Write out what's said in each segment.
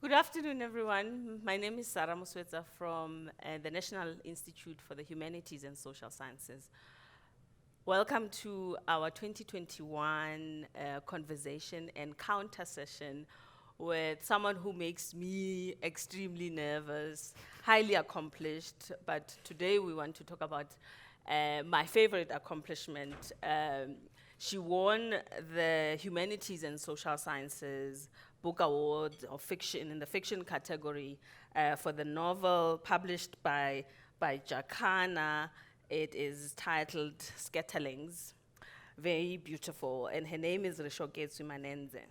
Good afternoon, everyone. My name is Mosoetsa from the National Institute for the Humanities and Social Sciences. Welcome to our 2021 conversation encounter session with someone who makes me extremely nervous, highly accomplished, but today we want to talk about my favorite accomplishment. She won the Humanities and Social Sciences Book Award of fiction in the fiction category for the novel published by Jacana. It is titled Scatterlings. Very beautiful, and her name is Rešoketšwe Manenzhe.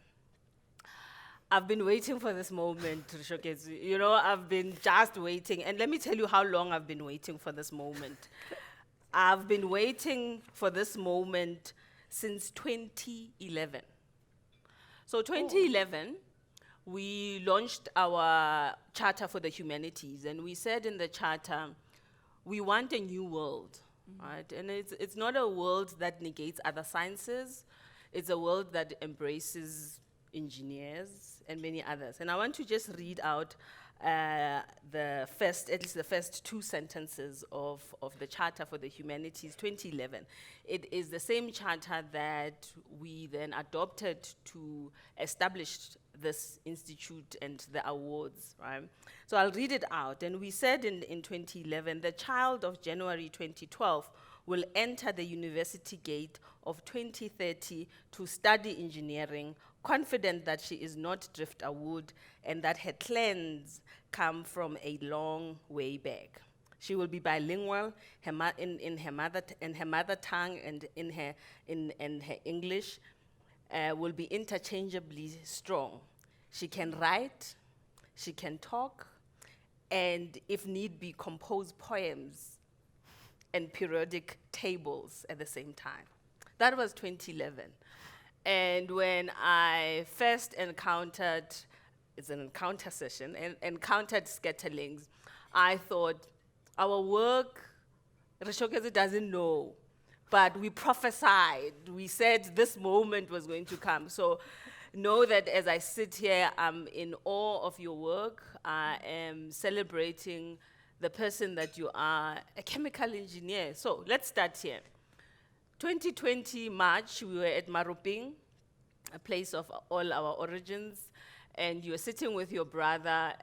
I've been waiting for this moment, Rešoketšwe. You know, I've been just waiting, and let me tell you how long I've been waiting for this moment. I've been waiting for this moment since 2011. So 2011, we launched our Charter for the Humanities, and we said in the Charter, we want a new world, right? And it's not a world that negates other sciences. It's a world that embraces engineers and many others. And I want to just read out at least the first two sentences of the Charter for the Humanities 2011. It is the same charter that we then adopted to establish this institute and the awards, right? So I'll read it out. And we said in 2011, the child of January 2012 will enter the university gate of 2030 to study engineering, confident that she is not drifterwood and that her clans come from a long way back. She will be bilingual in her mother tongue and in her English, will be interchangeably strong. She can write, she can talk, and if need be, compose poems and periodic tables at the same time. That was 2011. And when I first encountered, it's an encounter session, and encountered Scatterlings, I thought, our work, Rešoketšwe doesn't know, but we prophesied. We said this moment was going to come. So know that as I sit here, I'm in awe of your work. I am celebrating the person that you are, a chemical engineer. So let's start here. 2020 March, we were at Maruping, a place of all our origins, and you were sitting with your brother,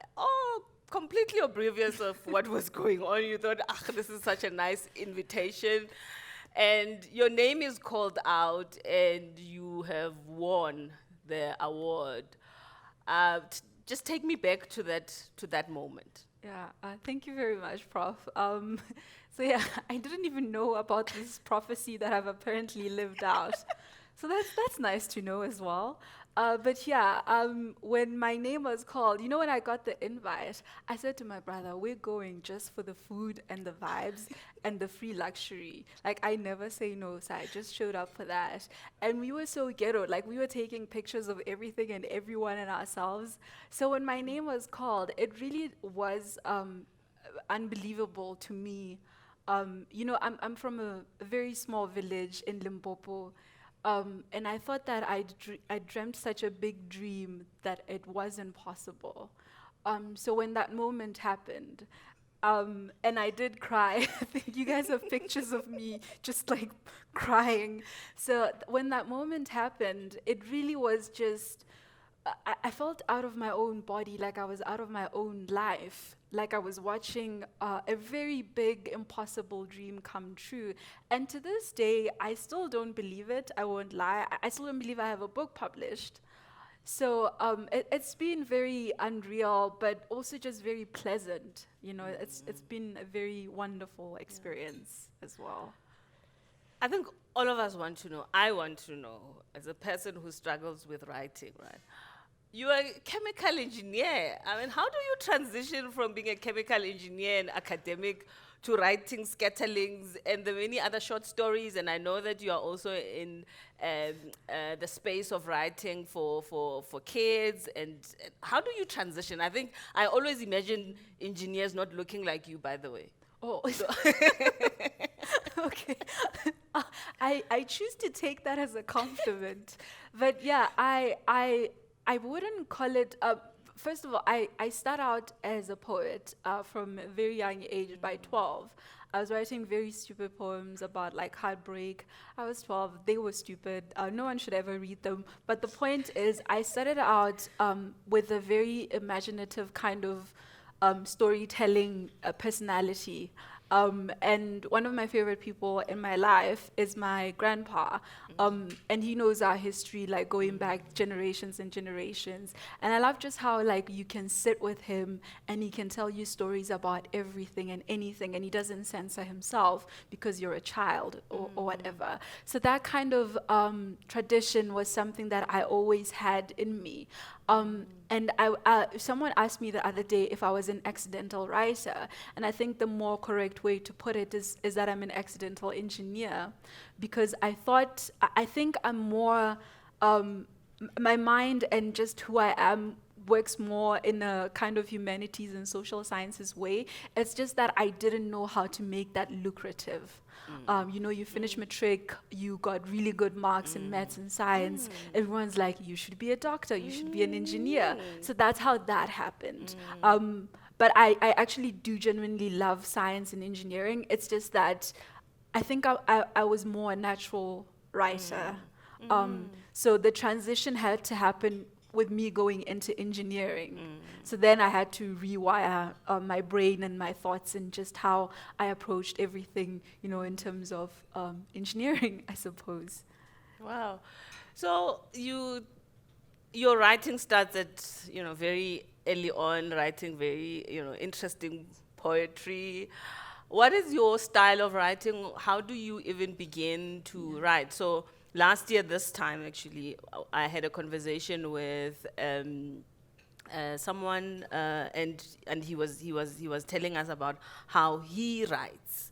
completely oblivious of what was going on. You thought, this is such a nice invitation. And your name is called out, and you have won the award. Just take me back to that moment. Yeah, thank you very much, Prof. So yeah, I didn't even know about this prophecy that I've apparently lived out. So that's nice to know as well. But yeah, when my name was called, when I got the invite, I said to my brother, we're going just for the food and the vibes and the free luxury. Like, I never say no, so I just showed up for that. And we were so ghetto, like we were taking pictures of everything and everyone and ourselves. So when my name was called, it really was unbelievable to me. I'm from a very small village in Limpopo. And I thought that I dreamt such a big dream that it wasn't possible. So when that moment happened, and I did cry, I think you guys have pictures of me just like crying. So when that moment happened, it really was just, I felt out of my own body, like I was out of my own life, like I was watching a very big, impossible dream come true. And to this day, I still don't believe it. I won't lie. I still don't believe I have a book published. So it's been very unreal, but also just very pleasant. It's been a very wonderful experience as well. I think all of us want to know, I want to know, as a person who struggles with writing, right? You are a chemical engineer. I mean, how do you transition from being a chemical engineer and academic to writing Scatterlings and the many other short stories? And I know that you are also in the space of writing for kids. And how do you transition? I think I always imagine engineers not looking like you, by the way. Oh, so okay. I choose to take that as a compliment. But yeah, I wouldn't call it, first of all, I start out as a poet from a very young age. By 12, I was writing very stupid poems about like heartbreak. I was 12; they were stupid. No one should ever read them. But the point is, I started out with a very imaginative kind of storytelling personality. And one of my favorite people in my life is my grandpa. And he knows our history, like going back generations and generations. And I love just how like you can sit with him and he can tell you stories about everything and anything, and he doesn't censor himself because you're a child or whatever. So that kind of tradition was something that I always had in me. And someone asked me the other day if I was an accidental writer, and I think the more correct way to put it is that I'm an accidental engineer, because I think I'm more, my mind and just who I am works more in a kind of humanities and social sciences way. It's just that I didn't know how to make that lucrative. You finish matric, you got really good marks in maths and science. Everyone's like, you should be a doctor, you should be an engineer. So that's how that happened. But I actually do genuinely love science and engineering. It's just that I think I was more a natural writer. So the transition had to happen with me going into engineering. So then I had to rewire my brain and my thoughts and just how I approached everything, in terms of engineering, I suppose. Wow. So your writing starts at, very early on, writing very, interesting poetry. What is your style of writing? How do you even begin to write? So last year, this time actually, I had a conversation with someone, and he was telling us about how he writes,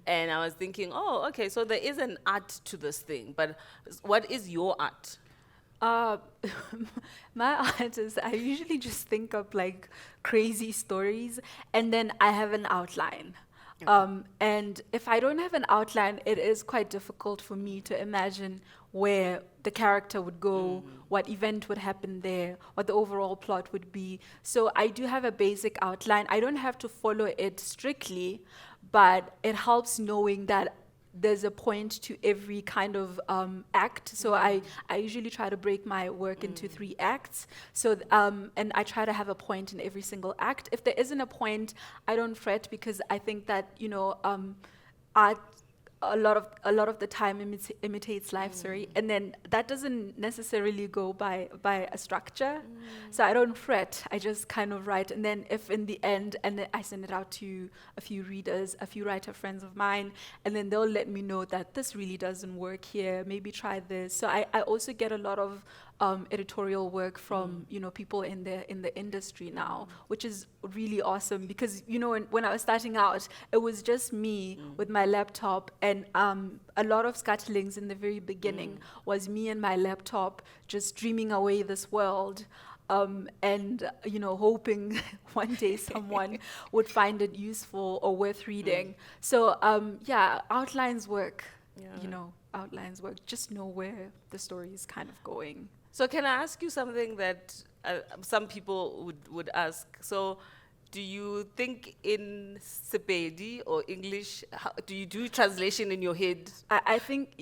and I was thinking, oh, okay, so there is an art to this thing, but what is your art? My art is, I usually just think up like crazy stories, and then I have an outline. And if I don't have an outline, it is quite difficult for me to imagine where the character would go, what event would happen there, what the overall plot would be. So I do have a basic outline. I don't have to follow it strictly, but it helps knowing that there's a point to every kind of act. So I usually try to break my work into 3 acts. So and I try to have a point in every single act. If there isn't a point, I don't fret, because I think that art a lot of the time imitates life story, and then that doesn't necessarily go by a structure. So I don't fret, I just kind of write, and then if in the end, and then I send it out to a few readers, a few writer friends of mine, and then they'll let me know that this really doesn't work here, maybe try this. So I also get a lot of editorial work from people in the industry now, which is really awesome, because when I was starting out, it was just me with my laptop, and a lot of scatterlings in the very beginning was me and my laptop just dreaming away this world, and hoping one day someone would find it useful or worth reading. So outlines work. Outlines work. Just know where the story is kind of going. So can I ask you something that some people would ask? So do you think in Sepedi or English? Do you do translation in your head? I think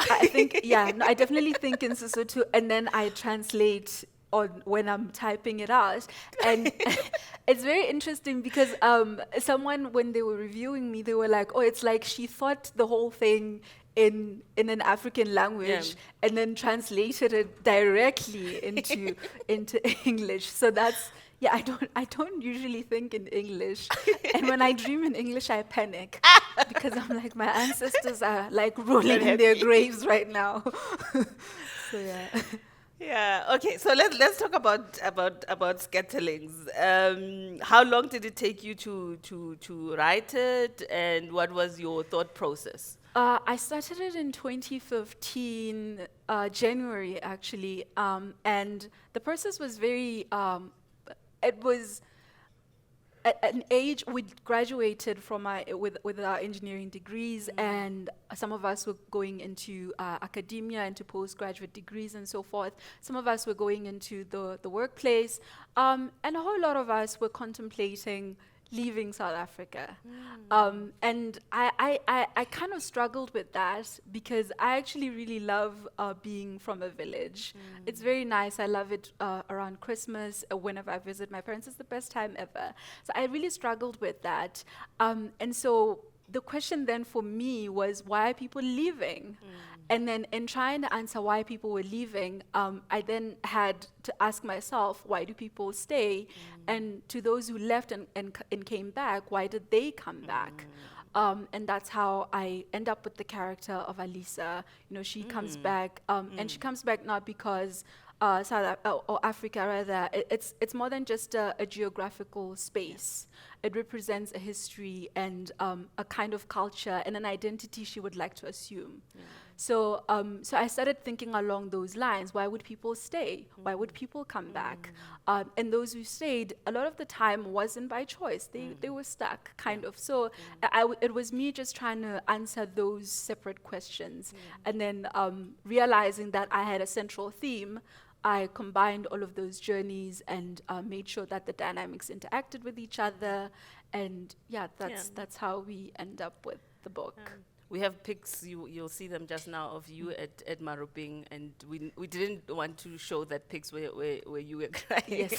yeah, no, I definitely think in Sesotho, and then I translate on when I'm typing it out. And it's very interesting because someone, when they were reviewing me, they were like, oh, it's like she thought the whole thing in an African language and then translated it directly into English. So that's I don't usually think in English, and when I dream in English, I panic because I'm like, my ancestors are like rolling in their graves right now. So yeah. Yeah. Okay. So let's talk about scatterlings. How long did it take you to write it, and what was your thought process? I started it in 2015, January actually, and the process was very. It at an age we graduated from with our engineering degrees, and some of us were going into academia, into postgraduate degrees and so forth. Some of us were going into the workplace, and a whole lot of us were contemplating leaving South Africa. And I kind of struggled with that because I actually really love being from a village. It's very nice. I love it around Christmas. Whenever I visit my parents, it's the best time ever. So I really struggled with that. And so the question then for me was, why are people leaving? And then in trying to answer why people were leaving, I then had to ask myself, why do people stay? And to those who left and came back, why did they come back? And that's how I end up with the character of Alisa. You know, she comes back, and she comes back not because or Africa rather, it's more than just a geographical space. It represents a history and a kind of culture and an identity she would like to assume. So I started thinking along those lines. Why would people stay? Why would people come back? And those who stayed, a lot of the time wasn't by choice. They were stuck, kind of. So it was me just trying to answer those separate questions. And then realizing that I had a central theme, I combined all of those journeys and made sure that the dynamics interacted with each other. And that's how we end up with the book. We have pics, you'll see them just now, of you at Maruping, and we didn't want to show that pics where you were crying. Yes.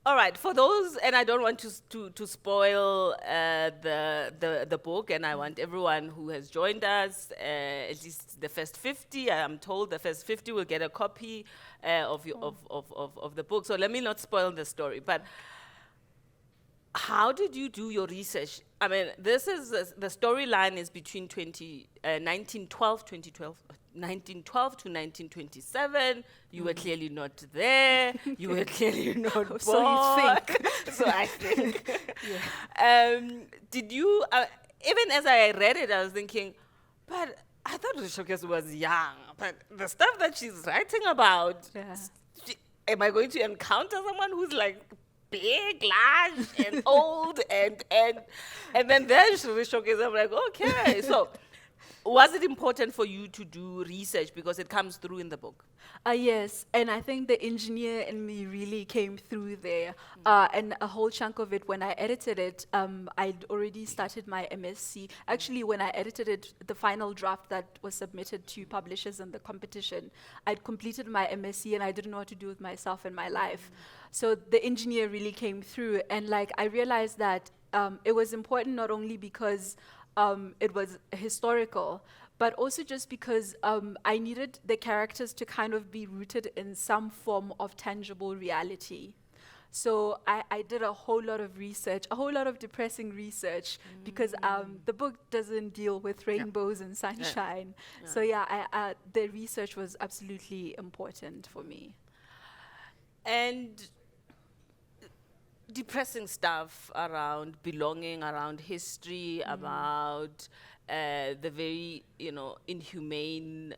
All right, for those, and I don't want to spoil the book, and I want everyone who has joined us, at least the first 50, I'm told the first 50 will get a copy of the book. So let me not spoil the story, but how did you do your research? I mean, this is the storyline is between 1912 to 1927. You were clearly not there. You were clearly not born. So you think. So I think. Did you, even as I read it, I was thinking, but I thought Rešoketšwe was young. But the stuff that she's writing about, am I going to encounter someone who's like big, large, and old, and then there's Rešoketšwe. I'm like, okay. So, was it important for you to do research because it comes through in the book? Yes, and I think the engineer in me really came through there. And a whole chunk of it, when I edited it, I'd already started my MSc. Actually, when I edited it, the final draft that was submitted to publishers in the competition, I'd completed my MSc and I didn't know what to do with myself and my life. So the engineer really came through, and like I realized that it was important not only because it was historical, but also just because I needed the characters to kind of be rooted in some form of tangible reality. So I did a whole lot of research, a whole lot of depressing research, because the book doesn't deal with rainbows and sunshine. So the research was absolutely important for me. And depressing stuff around belonging, around history, about the very, inhumane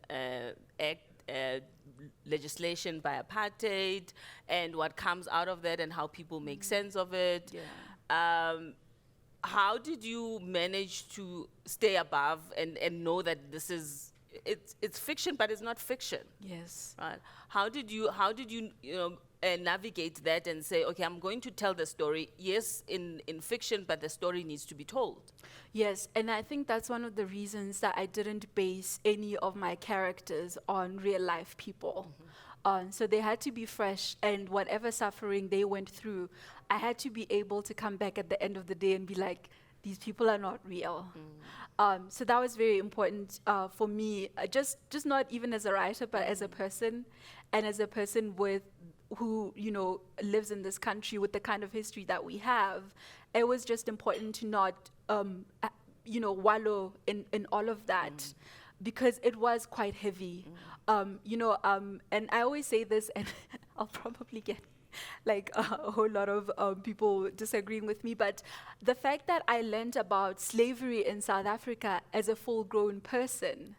legislation by apartheid, and what comes out of that and how people make sense of it. How did you manage to stay above and know that this is, it's fiction, but it's not fiction? Yes. Right. How did you navigate that and say, okay, I'm going to tell the story, yes, in fiction, but the story needs to be told? Yes, and I think that's one of the reasons that I didn't base any of my characters on real life people. So they had to be fresh, and whatever suffering they went through, I had to be able to come back at the end of the day and be like, these people are not real. So that was very important for me, just not even as a writer, but as a person, and as a person who lives in this country with the kind of history that we have. It was just important to not wallow in all of that, because it was quite heavy. And I always say this, and I'll probably get like a whole lot of people disagreeing with me, but the fact that I learned about slavery in South Africa as a full-grown person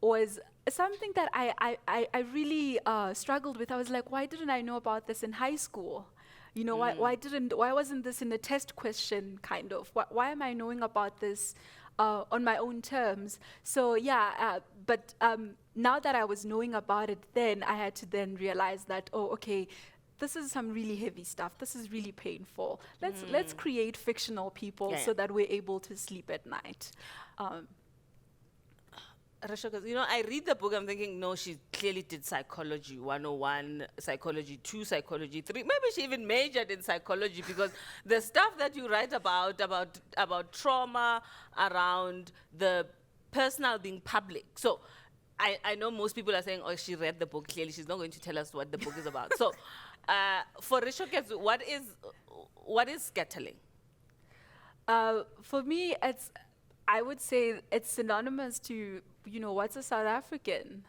was something that I really struggled with. I was like, why didn't I know about this in high school? You know, why wasn't this in a test question, kind of? Why am I knowing about this on my own terms? So yeah, but now that I was knowing about it then, I had to then realize that, oh, okay, this is some really heavy stuff. This is really painful. Let's create fictional people so that we're able to sleep at night. Reshoketšwe, you know, I read the book, I'm thinking, no, she clearly did psychology 101, psychology 2, psychology 3. Maybe she even majored in psychology, because the stuff that you write about trauma, around the personal being public. So I know most people are saying, oh, she read the book, clearly she's not going to tell us what the book is about. So for Reshoketšwe, what is scattering? For me, I would say it's synonymous to, you know, what's a South African?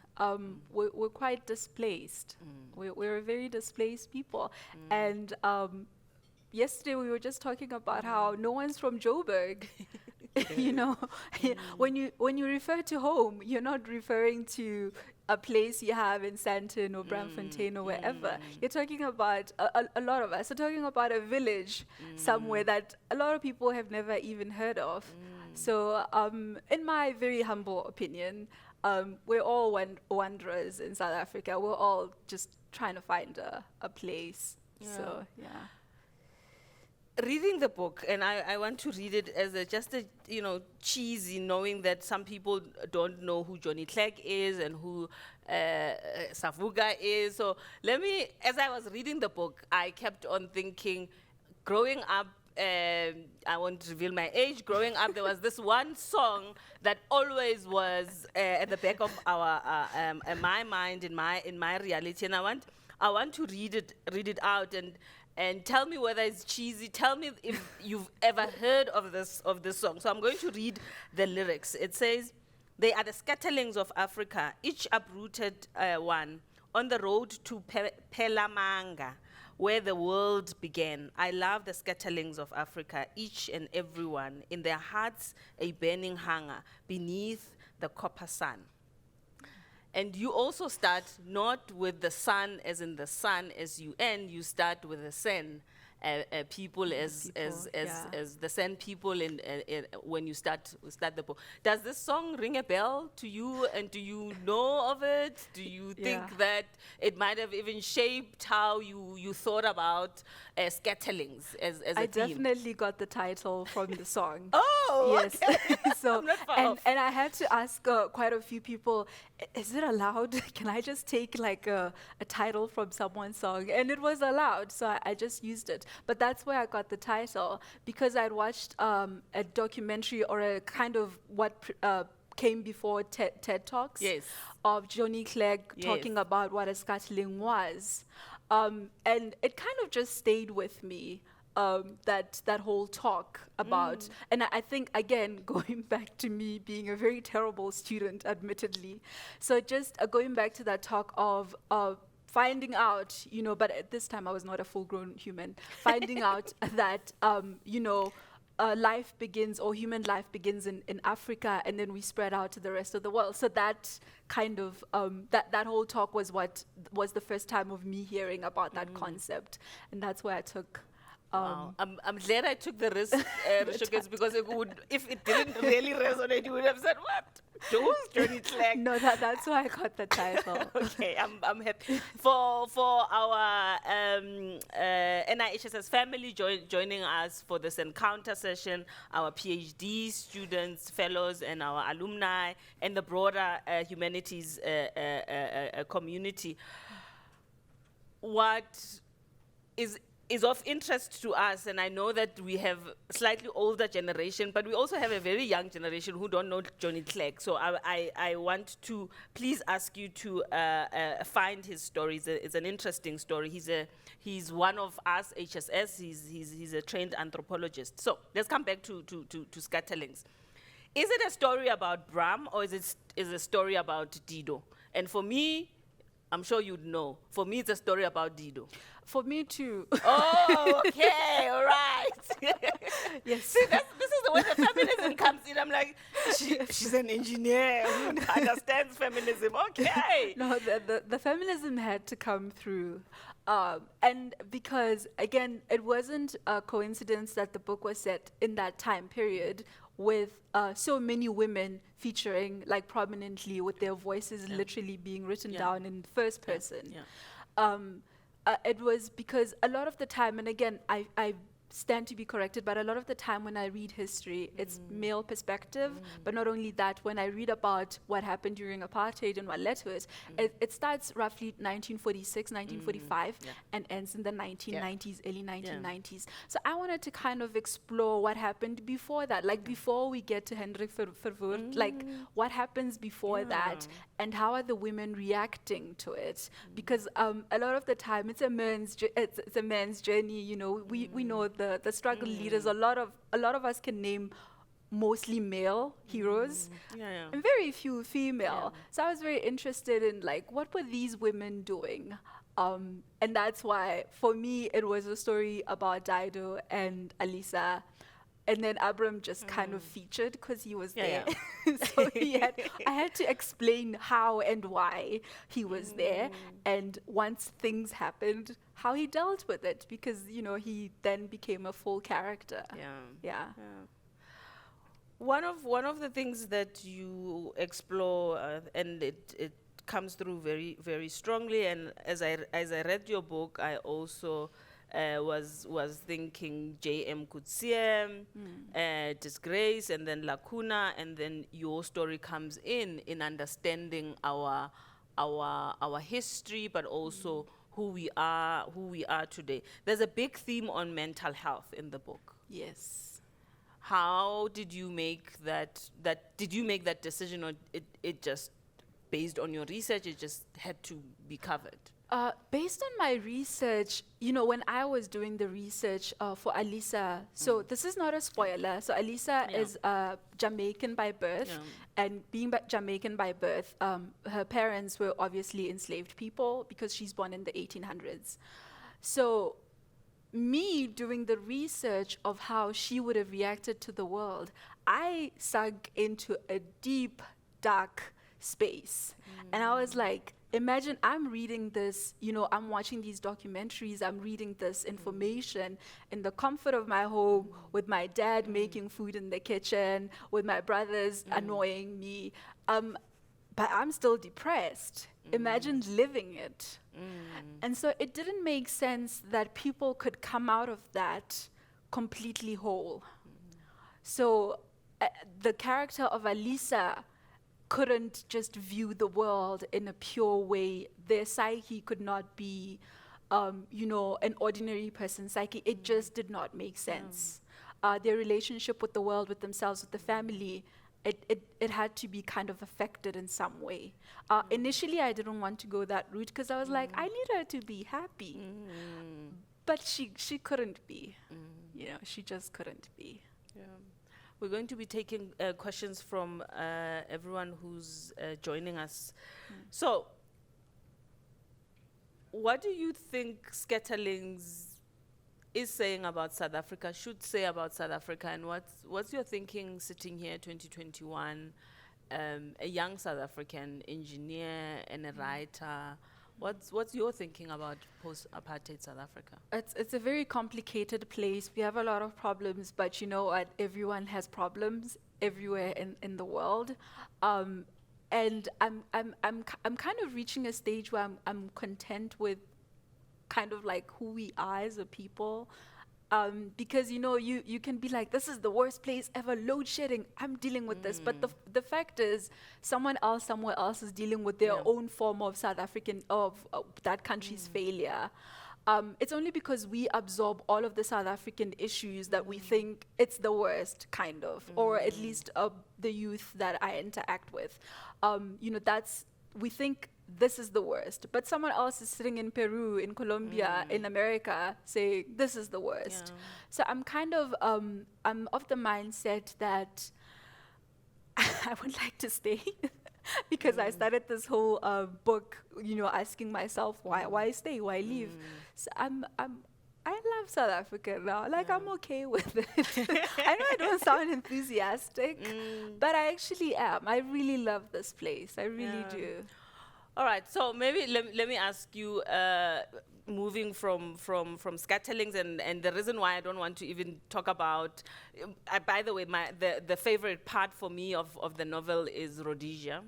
We're quite displaced. We're a very displaced people. And yesterday we were just talking about how no one's from Joburg. You know, when you refer to home, you're not referring to a place you have in Sandton or Braamfontein or wherever. You're talking about, a lot of us are talking about a village somewhere that a lot of people have never even heard of. So in my very humble opinion, we're all wanderers in South Africa. We're all just trying to find a place. Yeah. So, yeah. Reading the book, and I want to read it as just a, you know, cheesy, knowing that some people don't know who Johnny Clegg is and who Savuga is. So as I was reading the book, I kept on thinking, growing up, I won't reveal my age. Growing up, there was this one song that always was at the back of my mind, in my reality, and I want to read it out and tell me whether it's cheesy. Tell me if you've ever heard of this song. So I'm going to read the lyrics. It says, "They are the scatterlings of Africa, each uprooted one, on the road to Pelamanga, where the world began. I love the scatterlings of Africa, each and every one, in their hearts a burning hunger, beneath the copper sun." And you also start not with the sun as in the sun S-U-N, you start with the sen, people as the sen people when you start the book. Does this song ring a bell to you, and do you know of it? Do you think that it might have even shaped how you thought about scatterlings as a I theme? definitely got the title from the song. Oh, yes. okay. So and I had to ask quite a few people, is it allowed? Can I just take like a title from someone's song? And it was allowed, so I just used it. But that's where I got the title, because I'd watched a documentary, or a kind of what came before TED Talks, of Johnny Clegg talking about what a scattering was. And it kind of just stayed with me, that whole talk about, and I think, again, going back to me being a very terrible student, admittedly. So just going back to that talk of finding out, you know, but at this time I was not a full-grown human, finding out that, you know, life begins, or human life begins in Africa, and then we spread out to the rest of the world. So that kind of, that whole talk was what was the first time of me hearing about that concept. And that's where I took... Wow. I'm glad I took the risk, Reshoketšwe, because if it didn't really resonate, you would have said, what? Who's Johnny Clegg? No, that's why I got the title. Okay, I'm happy. For our NIHSS family joining us for this encounter session, our PhD students, fellows, and our alumni, and the broader humanities community, what is of interest to us, and I know that we have a slightly older generation, but we also have a very young generation who don't know Johnny Clegg. So I want to please ask you to find his story. It's an interesting story. He's one of us, HSS. He's a trained anthropologist. So let's come back to scatterlings. Is it a story about Braam, or is it a story about Dido? And for me, I'm sure you'd know. For me, it's a story about Dido. For me too. Oh, okay, all right. Yes. See, this is the way the feminism comes in. I'm like, she she's an engineer who understands feminism. Okay. No, the feminism had to come through. And because, again, it wasn't a coincidence that the book was set in that time period with so many women featuring like prominently with their voices literally being written down in first person. It was because a lot of the time, and again, I stand to be corrected, but a lot of the time when I read history, it's male perspective. But not only that, when I read about what happened during apartheid and what led to it, it starts roughly 1946, 1945, and ends in the 1990s, early 1990s. So I wanted to kind of explore what happened before that, like before we get to Hendrik Verwoerd, like what happens before that, and how are the women reacting to it? Because a lot of the time it's a man's journey. You know, we know the struggle leaders. A lot of us can name mostly male heroes and very few female. So I was very interested in like what were these women doing, and that's why for me it was a story about Dido and Alisa. And then Abram just kind of featured because he was there. So I had to explain how and why he was there. And once things happened, how he dealt with it. Because, you know, he then became a full character. One of the things that you explore, and it comes through very, very strongly. And as I read your book, I also was thinking J.M. Coetzee, Disgrace, and then Lacuna, and then your story comes in understanding our history, but also who we are today. There's a big theme on mental health in the book. Yes. How did you make that did you make that decision, or it just based on your research, it just had to be covered? Based on my research, you know, when I was doing the research for Alisa, so this is not a spoiler. So Alisa is Jamaican by birth, and being Jamaican by birth, her parents were obviously enslaved people because she's born in the 1800s. So me doing the research of how she would have reacted to the world, I sunk into a deep, dark space. And I was like, imagine I'm reading this, you know, I'm watching these documentaries, I'm reading this information in the comfort of my home with my dad making food in the kitchen, with my brothers annoying me. But I'm still depressed. Imagine living it. And so it didn't make sense that people could come out of that completely whole. So the character of Alisa couldn't just view the world in a pure way. Their psyche could not be, you know, an ordinary person's psyche. It just did not make sense. Their relationship with the world, with themselves, with the family, it had to be kind of affected in some way. Initially, I didn't want to go that route because I was like, I need her to be happy. But she couldn't be. You know, she just couldn't be. We're going to be taking questions from everyone who's joining us. So, what do you think Scatterlings is saying about South Africa, should say about South Africa, and what's your thinking sitting here 2021, a young South African engineer and a writer? What's your thinking about post-apartheid South Africa? It's a very complicated place. We have a lot of problems, but you know what? Everyone has problems everywhere in the world, and I'm kind of reaching a stage where I'm content with kind of like who we are as a people. Because you know you can be like, this is the worst place ever, load shedding, I'm dealing with this, but the fact is someone else somewhere else is dealing with their own form of South African of that country's failure. It's only because we absorb all of the South African issues that we think it's the worst, kind of, or at least the youth that I interact with. You know, we think this is the worst, but someone else is sitting in Peru, in Colombia, in America saying this is the worst. So I'm kind of I'm of the mindset that I would like to stay because I started this whole book, you know, asking myself why stay, why leave. So I love South Africa now. Like, I'm okay with it. I know I don't sound enthusiastic, but I actually am. I really love this place. I really do. All right, so maybe let me ask you, moving from scatterlings, and the reason why I don't want to even talk about, by the way, the favorite part for me of the novel is Rhodesia.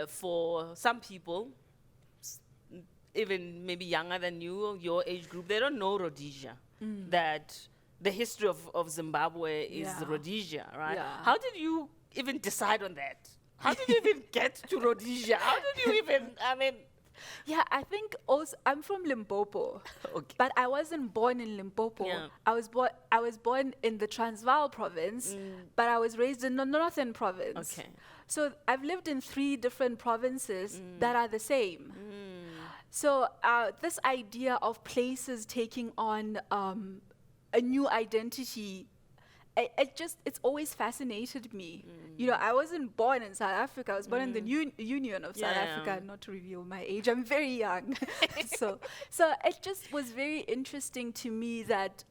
For some people, even maybe younger than you, your age group, they don't know Rhodesia. That the history of Zimbabwe is Rhodesia, right? Yeah. How did you even decide on that? How did you even get to Rhodesia? How did you even, I mean... Yeah, I think also I'm from Limpopo, Okay. but I wasn't born in Limpopo. Yeah. I was born in the Transvaal province, but I was raised in the Northern province. Okay. So I've lived in 3 different provinces that are the same. So this idea of places taking on a new identity, it's always fascinated me. You know, I wasn't born in South Africa. I was born in the Union of South Africa, not to reveal my age. I'm very young. so it just was very interesting to me that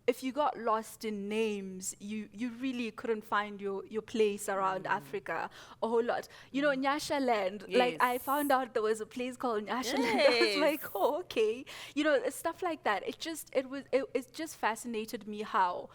if you got lost in names, you really couldn't find your place around Africa a whole lot. You know, Nyashaland, like I found out there was a place called Nyashaland. I was like, oh, okay. You know, stuff like that. It just fascinated me how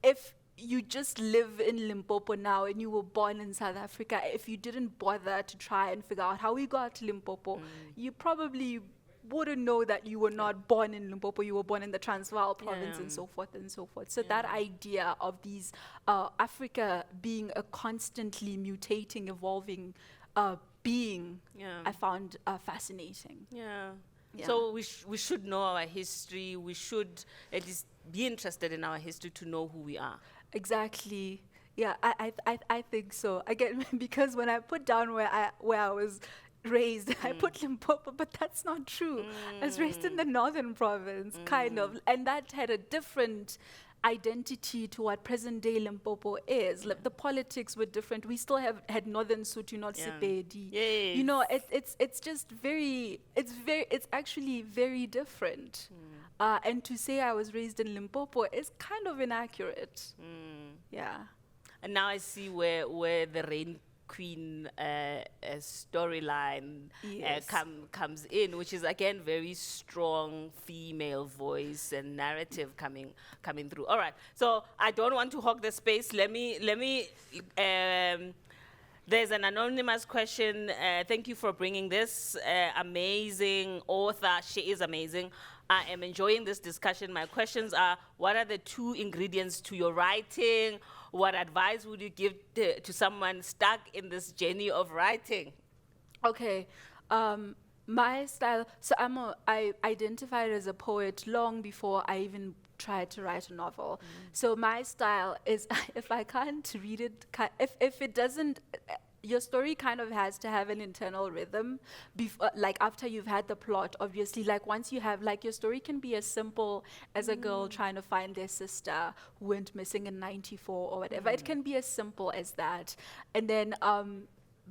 if you just live in Limpopo now and you were born in South Africa, if you didn't bother to try and figure out how we got to Limpopo, you probably wouldn't know that you were not born in Limpopo, you were born in the Transvaal province and so forth and so forth. So that idea of these Africa being a constantly mutating, evolving being, I found fascinating. Yeah. So we should know our history. We should at least be interested in our history to know who we are. Exactly. Yeah, I think so. Again, because when I put down where I was raised, I put Limpopo, but that's not true. I was raised in the Northern province, kind of, and that had a different identity to what present-day Limpopo is. Like, the politics were different. We still had Northern Sotho, not Sepedi. You know, it's just it's actually very different. And to say I was raised in Limpopo is kind of inaccurate. Yeah. And now I see where the Rain Queen storyline comes in, which is again very strong female voice and narrative coming through. All right, so I don't want to hog the space. Let me. There's an anonymous question. Thank you for bringing this amazing author. She is amazing. I am enjoying this discussion. My questions are: what are the 2 ingredients to your writing? What advice would you give to someone stuck in this journey of writing? Okay, my style. So I identified as a poet long before I even tried to write a novel. So my style is, if I can't read it, if it doesn't. Your story kind of has to have an internal rhythm, like after you've had the plot, obviously. Like once you have, like your story can be as simple as a girl trying to find their sister who went missing in '94 or whatever. It can be as simple as that. And then,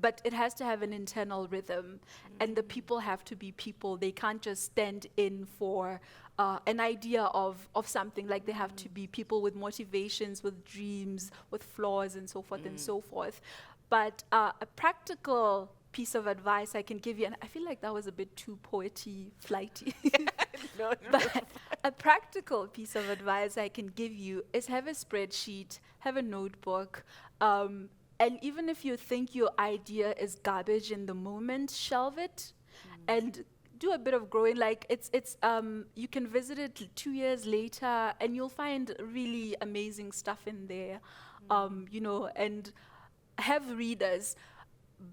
but it has to have an internal rhythm, and the people have to be people. They can't just stand in for an idea of something. Like they have to be people with motivations, with dreams, with flaws, and so forth and so forth. But a practical piece of advice I can give you, and I feel like that was a bit too poety, flighty. No. But a practical piece of advice I can give you is have a spreadsheet, have a notebook, and even if you think your idea is garbage in the moment, shelve it and do a bit of growing. Like it's you can visit it 2 years later and you'll find really amazing stuff in there, you know, and have readers,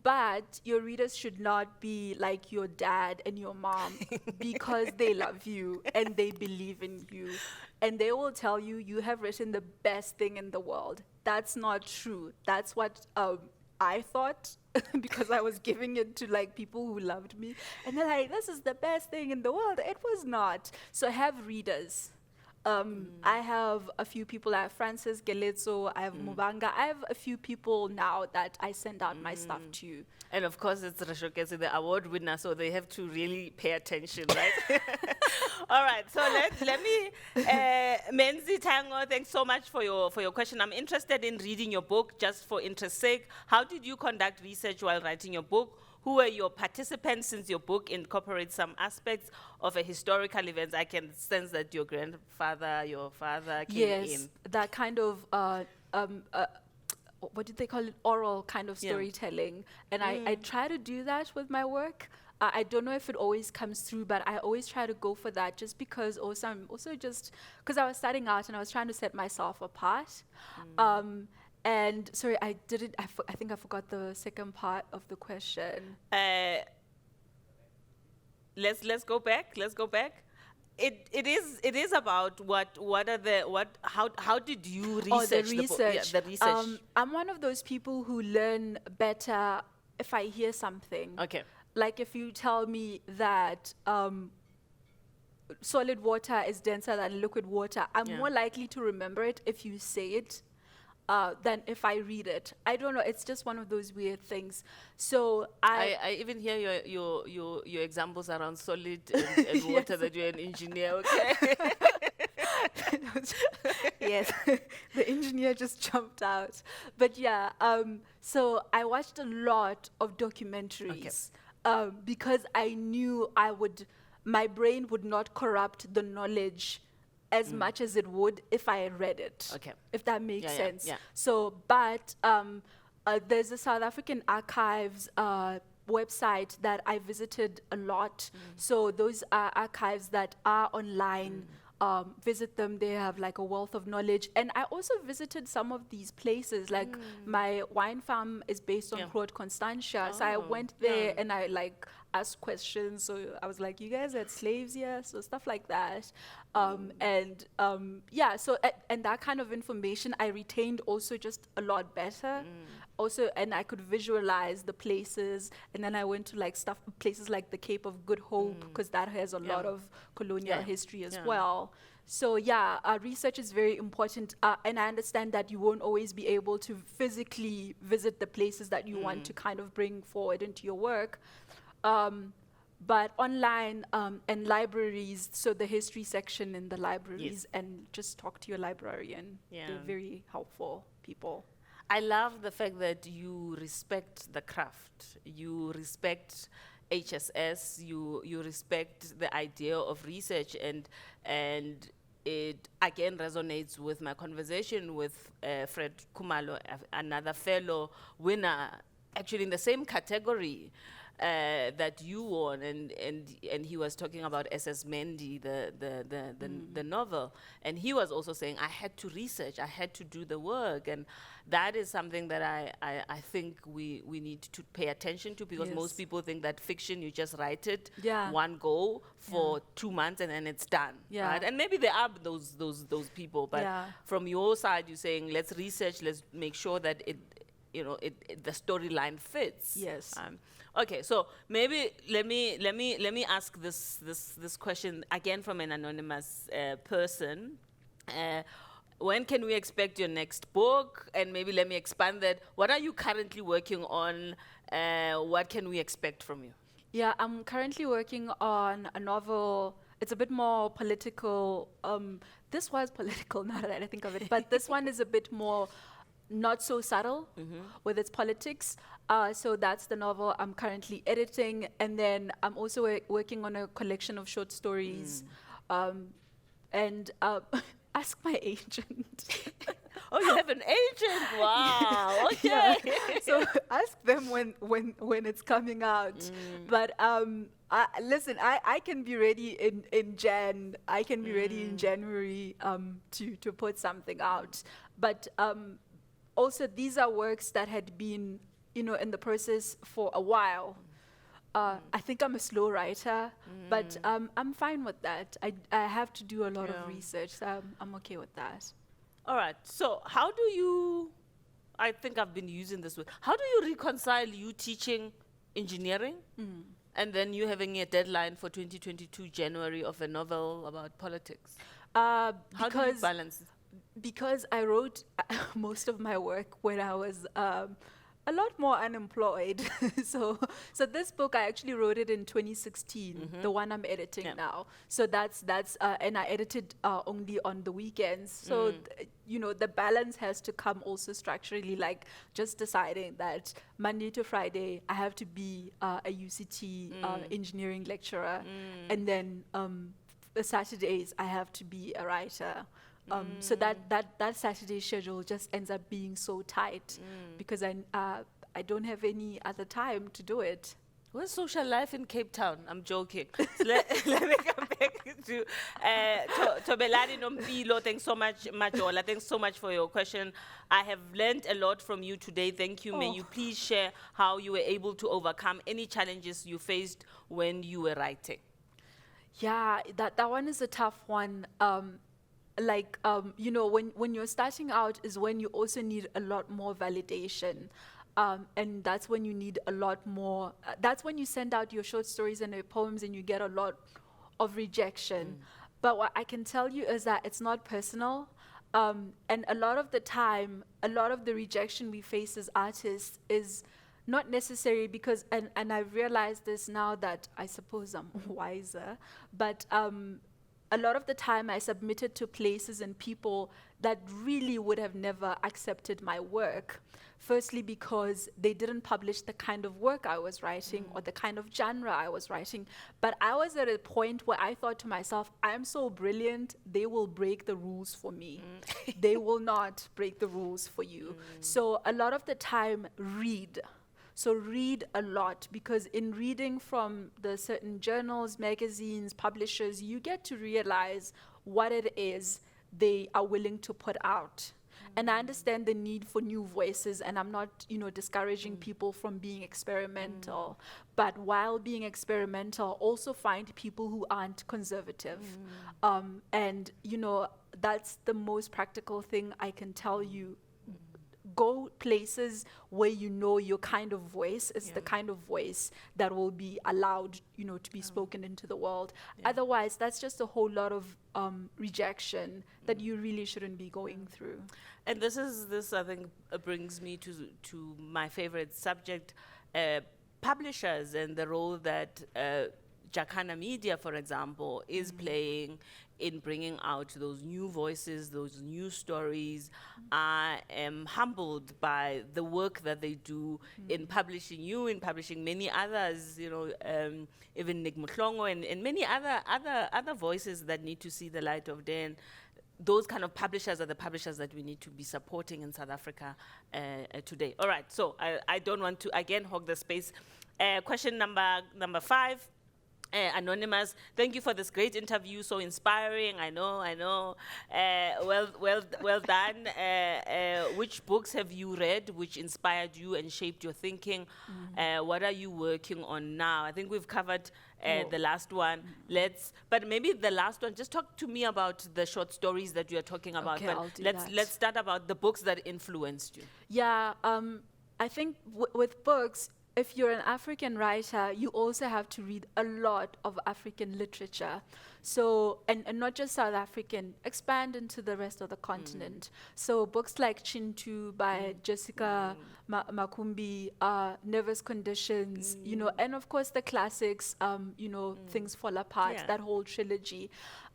but your readers should not be like your dad and your mom because they love you and they believe in you and they will tell you you have written the best thing in the world. That's not true. That's what I thought because I was giving it to like people who loved me, and they're like, this is the best thing in the world. It was not. So have readers. I have a few people. I have Francis Geletso, I have Mubanga. I have a few people now that I send out my stuff to. And of course, it's Rešoketšwe, the award winner, so they have to really pay attention, right? All right, so let me, Menzi Tango, thanks so much for your question. I'm interested in reading your book just for interest's sake. How did you conduct research while writing your book? Who were your participants, since your book incorporates some aspects of a historical event? I can sense that your grandfather, your father came in. Yes, that kind of what did they call it? Oral kind of Yeah. storytelling. And I try to do that with my work. I don't know if it always comes through, but I always try to go for that, just because also I'm also just because I was starting out and I was trying to set myself apart. And sorry, I didn't. I think I forgot the second part of the question. Let's go back. Let's go back. It is about how did you research the book? research. Yeah, the research. I'm one of those people who learn better if I hear something. Okay. Like if you tell me that solid water is denser than liquid water, I'm Yeah. more likely to remember it if you say it than if I read it. I don't know. It's just one of those weird things. So I even hear your examples around solid and water, Yes. that you're an engineer, okay? Yes, the engineer just jumped out. But yeah, so I watched a lot of documentaries because I knew my brain would not corrupt the knowledge as much as it would if I read it. Okay. If that makes Yeah, yeah, sense. yeah. So, but there's a South African Archives website that I visited a lot. So those are archives that are online. Visit them, they have like a wealth of knowledge. And I also visited some of these places, like my wine farm is based on Yeah. Groot Constantia. So I Oh, went there yeah. and I like asked questions. So I was like, you guys had slaves here? So stuff like that. Yeah, so and that kind of information I retained also just a lot better. Also, and I could visualize the places. And then I went to like places like the Cape of Good Hope, because that has a lot of colonial Yeah. history as Yeah. well. So yeah, research is very important, and I understand that you won't always be able to physically visit the places that you want to kind of bring forward into your work. But online and libraries, so the history section in the libraries, and just talk to your librarian. Yeah. They're very helpful people. I love the fact that you respect the craft. You respect HSS. You respect the idea of research, and it again resonates with my conversation with Fred Kumalo, another fellow winner, actually in the same category that you won, and he was talking about S.S. Mendy, the novel, and he was also saying, I had to research, I had to do the work, and that is something that I think we need to pay attention to, because Yes. most people think that fiction, you just write it Yeah. one go for 2 months and then it's done, Yeah. right? And maybe there are those people, but Yeah. from your side, you're saying, let's research, let's make sure that the storyline fits. Yes. Okay, so maybe let me ask this question again from an anonymous person. When can we expect your next book? And maybe let me expand that. What are you currently working on? What can we expect from you? Yeah, I'm currently working on a novel. It's a bit more political. This was political now that I think of it, but this one is a bit more not so subtle with its politics. So that's the novel I'm currently editing. And then I'm also working on a collection of short stories. And ask my agent. Oh, you have an agent! Wow. Okay. Yeah. So ask them when it's coming out. But listen, I can be ready in Jan. I can be ready in January to put something out. But also, these are works that had been, in the process for a while. I think I'm a slow writer, but I'm fine with that. I have to do a lot of research, so I'm okay with that. All right. So how do you, I think I've been using this word, how do you reconcile you teaching engineering and then you having a deadline for 2022 January of a novel about politics? How do you balance it? Because I wrote most of my work when I was a lot more unemployed. so this book, I actually wrote it in 2016, the one I'm editing now. So that's and I edited only on the weekends. So the balance has to come also structurally, like just deciding that Monday to Friday I have to be a UCT engineering lecturer, and then Saturdays I have to be a writer. So that Saturday schedule just ends up being so tight because I don't have any other time to do it. What's social life in Cape Town? I'm joking. So let me come back to Tobelani Nompilo. Thanks so much, Majola. Thanks so much for your question. I have learned a lot from you today. Thank you. May you please share how you were able to overcome any challenges you faced when you were writing? Yeah, that one is a tough one. When you're starting out is when you also need a lot more validation. And that's when you need a lot more, that's when you send out your short stories and your poems and you get a lot of rejection. But what I can tell you is that it's not personal. And a lot of the time, a lot of the rejection we face as artists is not necessary because, and I've realized this now that I suppose I'm wiser, but a lot of the time I submitted to places and people that really would have never accepted my work. Firstly, because they didn't publish the kind of work I was writing or the kind of genre I was writing. But I was at a point where I thought to myself, I'm so brilliant, they will break the rules for me. They will not break the rules for you. So a lot of the time, read. So read a lot, because in reading from the certain journals, magazines, publishers, you get to realize what it is they are willing to put out. And I understand the need for new voices, and I'm not, discouraging people from being experimental. But while being experimental, also find people who aren't conservative. And, that's the most practical thing I can tell you. Go places where your kind of voice is the kind of voice that will be allowed, to be spoken into the world. Otherwise, that's just a whole lot of rejection that you really shouldn't be going through. And this I think brings me to my favorite subject, publishers, and the role that Jacana Media, for example, is playing in bringing out those new voices, those new stories. I am humbled by the work that they do in publishing you, in publishing many others, even Nick Muhlongo and many other voices that need to see the light of day. And those kind of publishers are the publishers that we need to be supporting in South Africa today. All right, so I don't want to, again, hog the space. Question number 5. Anonymous, thank you for this great interview, so inspiring. I know. Well done. Which books have you read which inspired you and shaped your thinking? What are you working on now? I think we've covered the last one. But maybe the last one, just talk to me about the short stories that you are talking about. Okay, but I'll do let's start about the books that influenced you. Yeah, I think with books, if you're an African writer, you also have to read a lot of African literature. So, and not just South African, expand into the rest of the continent. So books like Chintu by Jessica Makumbi, Nervous Conditions, and of course the classics, Things Fall Apart, that whole trilogy.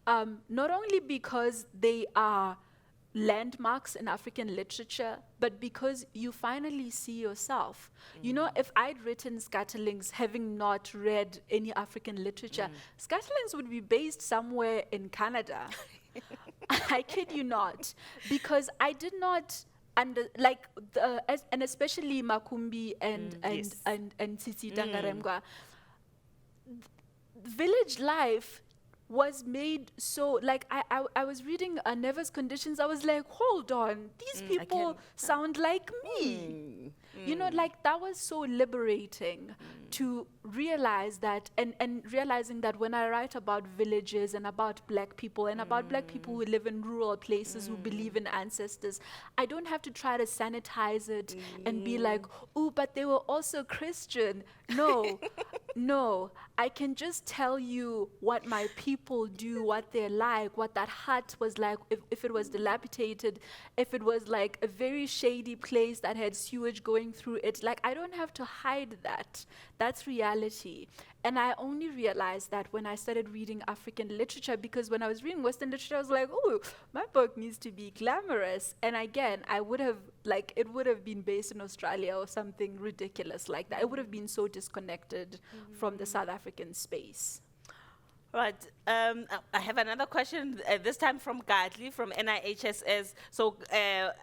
Not only because they are landmarks in African literature, but because you finally see yourself. If I'd written Scatterlings having not read any African literature, Scatterlings would be based somewhere in Canada. I kid you not, because I did not and especially Makumbi and Tsitsi Dangaremgwa. Village life was made so, I was reading Nervous Conditions, I was like, hold on, these people sound like me. That was so liberating to realize that, and realizing that when I write about villages and about black people and about black people who live in rural places who believe in ancestors, I don't have to try to sanitize it and be like, oh, but they were also Christian. No, I can just tell you what my people do, what they're like, what that hut was like, if it was dilapidated, if it was like a very shady place that had sewage going going through it. Like, I don't have to hide that. That's reality. And I only realized that when I started reading African literature, because when I was reading Western literature, I was like, oh, my book needs to be glamorous. And again, I would have, like, it would have been based in Australia or something ridiculous like that. It would have been so disconnected from the South African space. Right. I have another question, this time from Gatli from NIHSS. So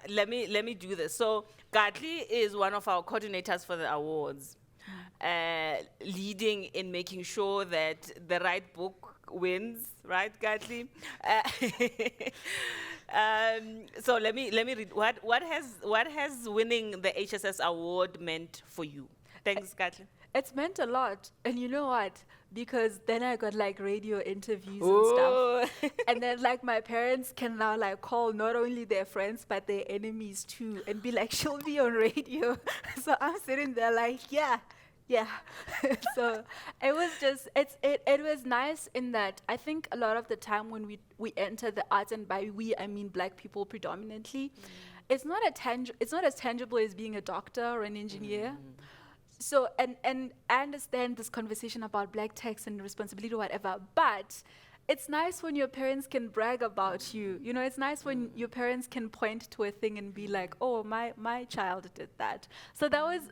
let me do this. So Gatli is one of our coordinators for the awards, leading in making sure that the right book wins, right, Gatli? So let me read. What has winning the HSS award meant for you? Thanks, Gatli. It's meant a lot. And you know what? Because then I got like radio interviews and stuff. And then like my parents can now like call not only their friends but their enemies too and be like, she'll be on radio. So I'm sitting there like, yeah. So it was just, it was nice in that I think a lot of the time when we enter the arts, and by we I mean Black people predominantly, it's not as tangible as being a doctor or an engineer. So, and I understand this conversation about Black text and responsibility or whatever, but it's nice when your parents can brag about you. You know, it's nice when your parents can point to a thing and be like, oh, my child did that. So that was,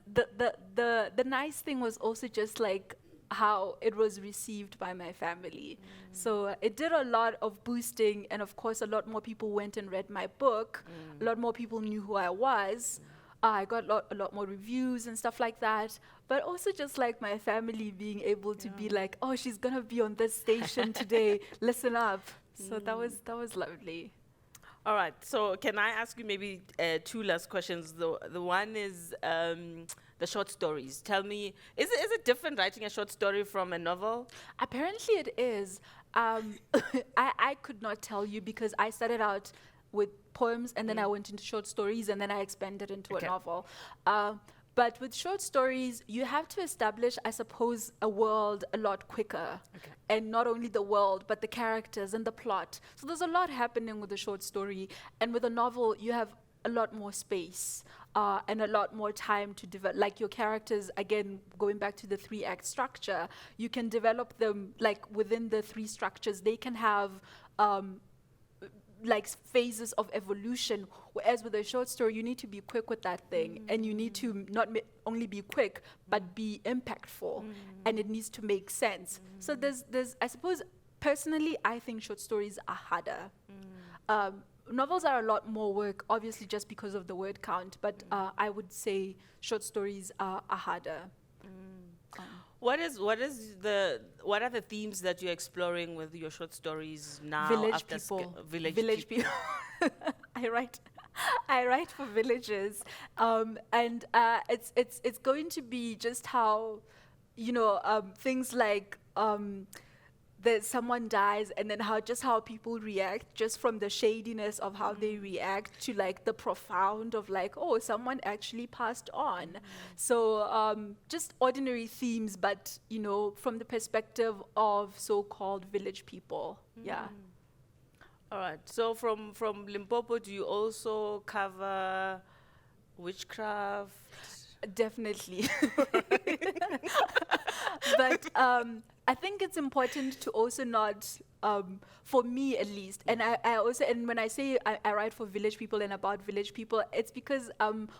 the nice thing was also just like how it was received by my family. So it did a lot of boosting, and of course a lot more people went and read my book. A lot more people knew who I was. I got a lot more reviews and stuff like that, but also just like my family being able to be like, oh, she's gonna be on this station today, listen up. So that was lovely. All right, so can I ask you maybe two last questions? The one is the short stories. Tell me, is it different writing a short story from a novel? Apparently it is. I could not tell you because I started out with poems, and then I went into short stories, and then I expanded into a novel. But with short stories, you have to establish, I suppose, a world a lot quicker. And not only the world, but the characters and the plot. So there's a lot happening with a short story. And with a novel, you have a lot more space and a lot more time to develop. Like your characters, again, going back to the 3-act structure, you can develop them like within the 3 structures. They can have like phases of evolution, whereas with a short story you need to be quick with that thing, and you need to not only be quick but be impactful, and it needs to make sense. So there's I suppose personally I think short stories are harder. Novels are a lot more work, obviously just because of the word count, but I would say short stories are harder. What are the themes that you're exploring with your short stories now? Village people. Village people. I write for villages, and it's going to be just how, you know, things like that someone dies, and then how people react, just from the shadiness of how they react to like the profound of like, oh, someone actually passed on. So just ordinary themes, but you know, from the perspective of so-called village people. Yeah. All right. So from Limpopo, do you also cover witchcraft? Definitely. But I think it's important to also not, for me at least, and I also, and when I say I write for village people and about village people, it's because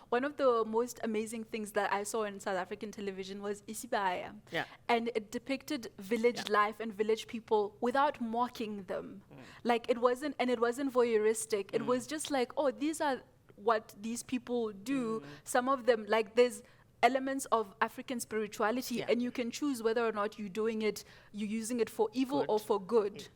one of the most amazing things that I saw in South African television was Isibaya. Yeah. And it depicted village life and village people without mocking them. Like it wasn't voyeuristic. It was just like, oh, these are what these people do. Some of them, like there's elements of African spirituality, and you can choose whether or not you're using it for evil or for good.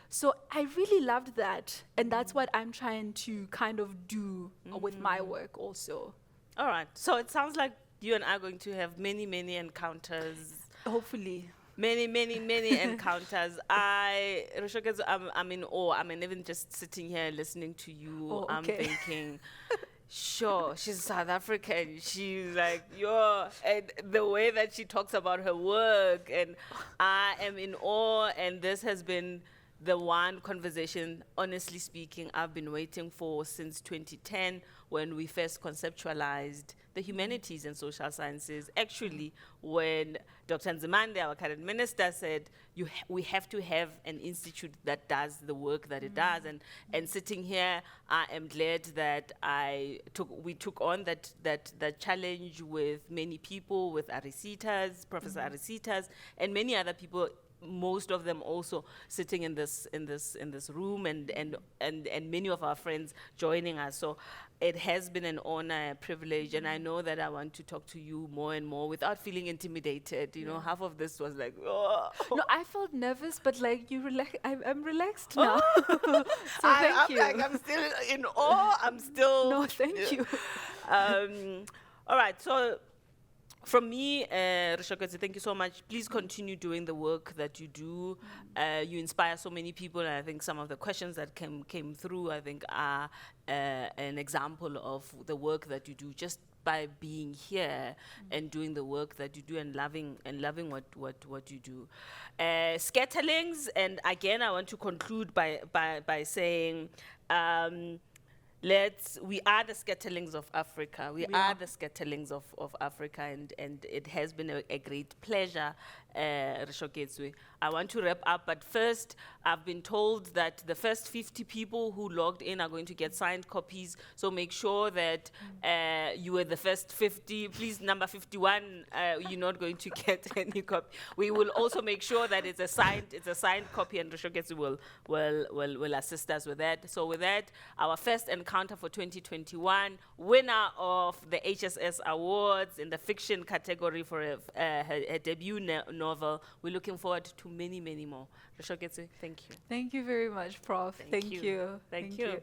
So I really loved that, and that's what I'm trying to kind of do with my work also. All right, so it sounds like you and I are going to have many encounters. Hopefully. Many encounters. Rešoketšwe, I'm in awe. I mean, even just sitting here listening to you, I'm thinking, sure, she's South African. She's like, and the way that she talks about her work, and I am in awe, and this has been the one conversation, honestly speaking, I've been waiting for since 2010, when we first conceptualized the humanities and social sciences. Actually, when Dr. Nzimande, our current minister, said, we have to have an institute that does the work that it does. And sitting here, I am glad that we took on that challenge with many people, with Arisitas, Professor Arisitas, and many other people, most of them also sitting in this room, and many of our friends joining us. So it has been an honor, a privilege, and I know that I want to talk to you more and more without feeling intimidated. You know, half of this was like, oh. No, I felt nervous, but like you relax. I'm relaxed now. So thank you. I'm still in awe. I'm still. No, thank you. All right, so. From me, Rešoketšwe, thank you so much. Please continue doing the work that you do. You inspire so many people, and I think some of the questions that came through, I think, are an example of the work that you do just by being here and doing the work that you do and loving what you do. Scatterlings, and again, I want to conclude by saying, we are the scatterlings of Africa. We are the scatterlings of Africa, and it has been a great pleasure, Rešoketšwe. I want to wrap up, but first, I've been told that the first 50 people who logged in are going to get signed copies, so make sure that you were the first 50. Please, number 51, you're not going to get any copy. We will also make sure that it's a signed copy, and Rešoketšwe will assist us with that. So with that, our first encounter for 2021, winner of the NIHSS Awards in the fiction category for her debut novel. We're looking forward to many, many more. Rešoketšwe, thank you. Thank you very much, Prof. Thank you. Thank you.